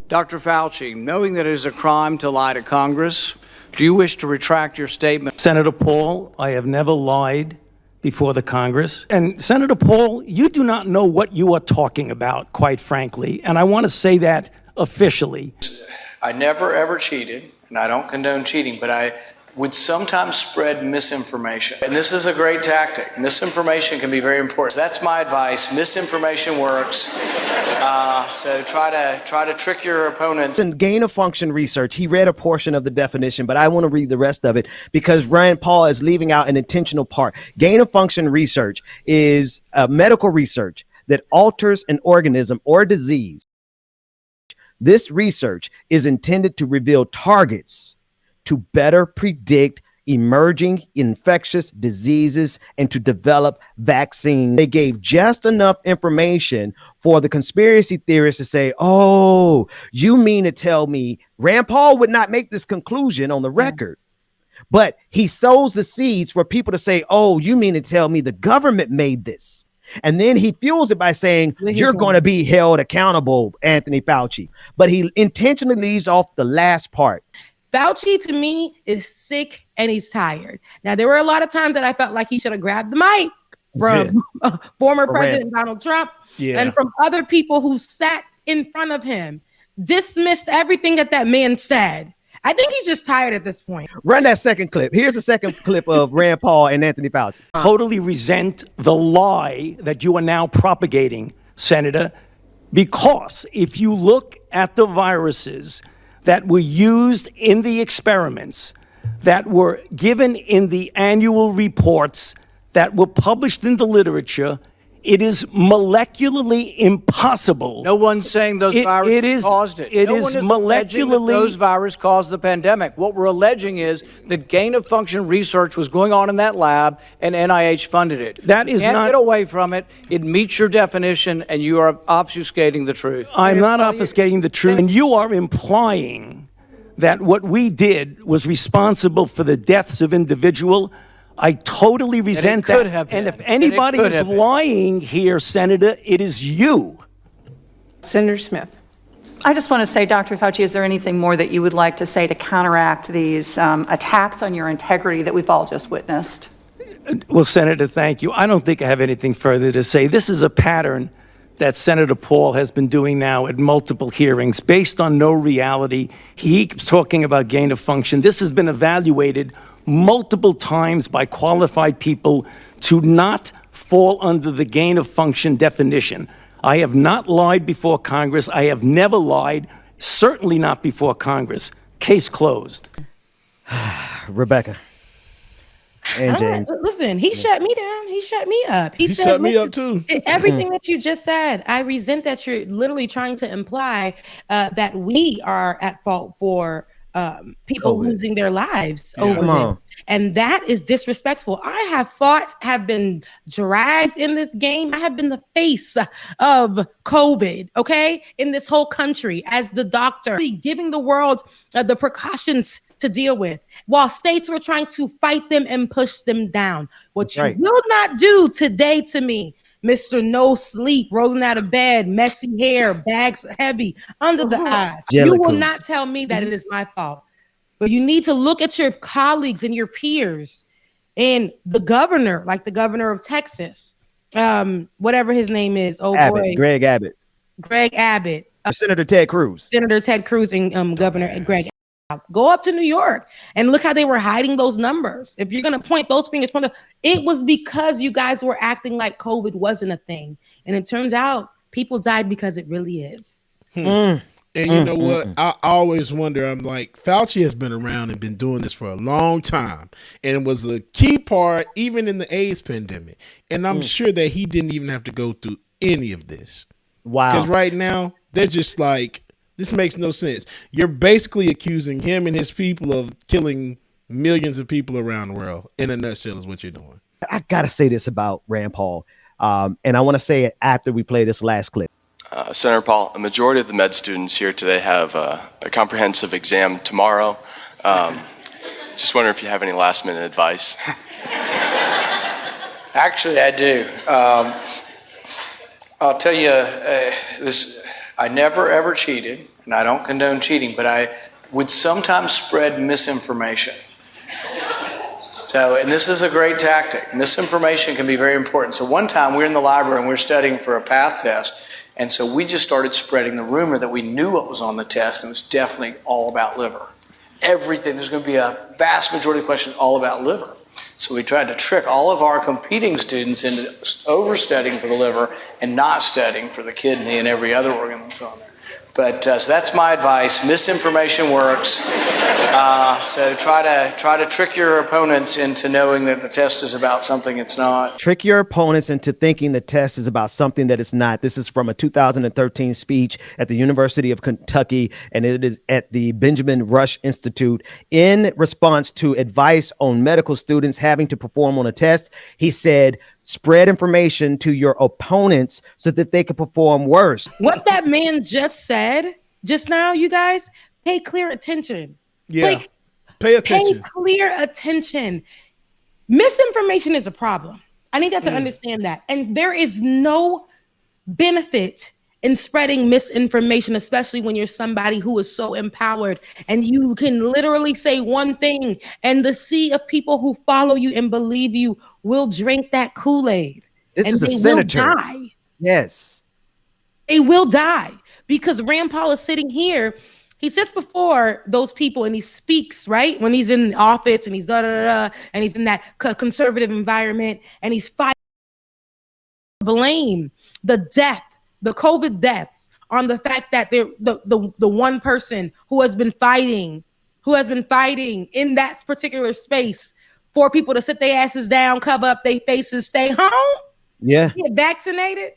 Dr. Fauci, knowing that it is a crime to lie to Congress, do you wish to retract your statement? Senator Paul, I have never lied before the Congress. And Senator Paul, you do not know what you are talking about, quite frankly. And I want to say that officially. I never ever cheated, and I don't condone cheating, but I would sometimes spread misinformation. And this is a great tactic. Misinformation can be very important. So that's my advice. Misinformation works. So try to trick your opponents. In gain of function research, he read a portion of the definition, but I want to read the rest of it because Rand Paul is leaving out an intentional part. Gain of function research is medical research that alters an organism or disease. This research is intended to reveal targets to better predict emerging infectious diseases and to develop vaccines. They gave just enough information for the conspiracy theorists to say, oh, you mean to tell me Rand Paul would not make this conclusion on the record, but he sows the seeds for people to say, oh, you mean to tell me the government made this? And then he fuels it by saying, you're going to be held accountable, Anthony Fauci. But he intentionally leaves off the last part. Fauci, to me, is sick and he's tired. Now, there were a lot of times that I felt like he should have grabbed the mic from former President Donald Trump and from other people who sat in front of him, dismissed everything that man said. I think he's just tired at this point. Run that second clip. Here's a second clip of Rand Paul and Anthony Fauci. Totally resent the lie that you are now propagating, Senator, because if you look at the viruses that were used in the experiments, that were given in the annual reports, that were published in the literature, it is molecularly impossible. No one's saying those viruses caused it. It no is one is alleging that those viruses caused the pandemic. What we're alleging is that gain of function research was going on in that lab and NIH funded it. That is you can't not get away from it. It meets your definition and you are obfuscating the truth. I'm not obfuscating the truth. And you are implying that what we did was responsible for the deaths of individuals. I totally resent that. And if anybody is lying here, Senator, it is you. Senator Smith. I just want to say, Dr. Fauci, is there anything more that you would like to say to counteract these attacks on your integrity that we've all just witnessed? Well, Senator, thank you. I don't think I have anything further to say. This is a pattern that Senator Paul has been doing now at multiple hearings based on no reality. He keeps talking about gain of function. This has been evaluated multiple times by qualified people to not fall under the gain of function definition. I have not lied before Congress. I have never lied, certainly not before Congress. Case closed. Rebecca and James. Listen, he shut me down. He shut me up. He said, shut me up too. Everything that you just said, I resent that you're literally trying to imply that we are at fault for people losing their lives over this. And that is disrespectful. I have been dragged in this game. I have been the face of COVID, okay, in this whole country as the doctor, giving the world the precautions to deal with, while states were trying to fight them and push them down. What you will not do today to me, Mr. No Sleep, rolling out of bed, messy hair, bags heavy under the eyes. You will not tell me that it is my fault. But you need to look at your colleagues and your peers and the governor, like the governor of Texas, whatever his name is. Greg Abbott. Greg Abbott. Senator Ted Cruz. Senator Ted Cruz and Governor Greg Abbott. Go up to New York and look how they were hiding those numbers. If you're going to point those fingers, it was because you guys were acting like COVID wasn't a thing. And it turns out people died because it really is. And you know what? I always wonder, I'm like, Fauci has been around and been doing this for a long time. And it was a key part, even in the AIDS pandemic. And I'm sure that he didn't even have to go through any of this. Wow. Because right now, they're just like, this makes no sense. You're basically accusing him and his people of killing millions of people around the world. In a nutshell is what you're doing. I got to say this about Rand Paul. And I want to say it after we play this last clip. Senator Paul, a majority of the med students here today have a comprehensive exam tomorrow. Just wondering if you have any last minute advice. Actually, I do. I'll tell you this. I never ever cheated, and I don't condone cheating, but I would sometimes spread misinformation. So, and this is a great tactic. Misinformation can be very important. So one time we were in the library and we were studying for a path test, and so we just started spreading the rumor that we knew what was on the test, and it was definitely all about liver. Everything, there's going to be a vast majority of questions all about liver. So we tried to trick all of our competing students into overstudying for the liver and not studying for the kidney and every other organ that's on there. But so that's my advice. Misinformation works. So try to trick your opponents into knowing that the test is about something it's not. Trick your opponents into thinking the test is about something that it's not. This is from a 2013 speech at the University of Kentucky, and it is at the Benjamin Rush Institute. In response to advice on medical students having to perform on a test, he said, spread information to your opponents so that they can perform worse. What that man just said just now, you guys, pay clear attention. Yeah, pay attention. Pay clear attention. Misinformation is a problem. I need y'all to understand that. And there is no benefit in spreading misinformation, especially when you're somebody who is so empowered and you can literally say one thing and the sea of people who follow you and believe you will drink that Kool-Aid. This and is a they senator. will die. Yes. They will die because Rand Paul is sitting here. He sits before those people and he speaks, right? When he's in office and he's and he's in that conservative environment and he's fighting blame the death, the COVID deaths on the fact that they're the one person who has been fighting in that particular space for people to sit their asses down, cover up their faces, stay home, get vaccinated.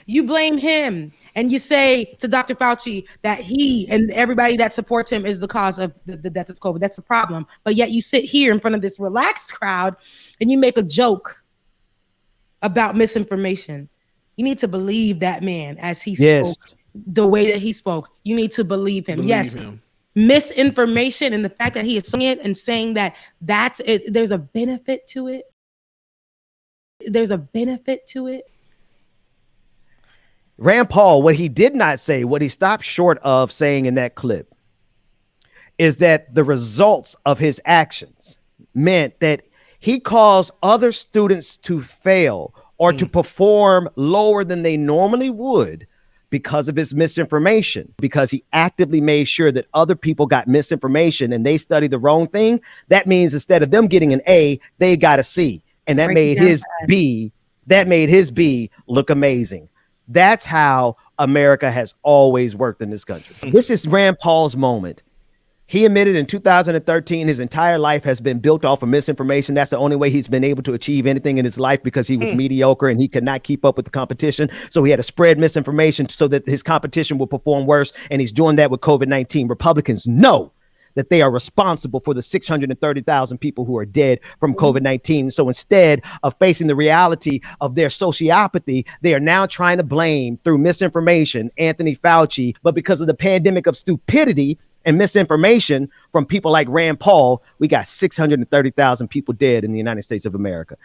You blame him and you say to Dr. Fauci that he and everybody that supports him is the cause of the death of COVID. That's the problem. But yet you sit here in front of this relaxed crowd and you make a joke about misinformation. You need to believe that man as he spoke, the way that he spoke. You need to believe him. Believe him. Misinformation and the fact that he is saying it and saying that that's it, there's a benefit to it. There's a benefit to it. Rand Paul, what he did not say, what he stopped short of saying in that clip, is that the results of his actions meant that he caused other students to fail or to perform lower than they normally would because of his misinformation, because he actively made sure that other people got misinformation and they studied the wrong thing. That means instead of them getting an A, they got a C. And that made his B look amazing. That's how America has always worked in this country. This is Rand Paul's moment. He admitted in 2013 his entire life has been built off of misinformation. That's the only way he's been able to achieve anything in his life, because he was mediocre and he could not keep up with the competition. So he had to spread misinformation so that his competition will perform worse. And he's doing that with COVID-19. Republicans know that they are responsible for the 630,000 people who are dead from COVID-19. So instead of facing the reality of their sociopathy, they are now trying to blame through misinformation Anthony Fauci. But because of the pandemic of stupidity and misinformation from people like Rand Paul, we got 630,000 people dead in the United States of America.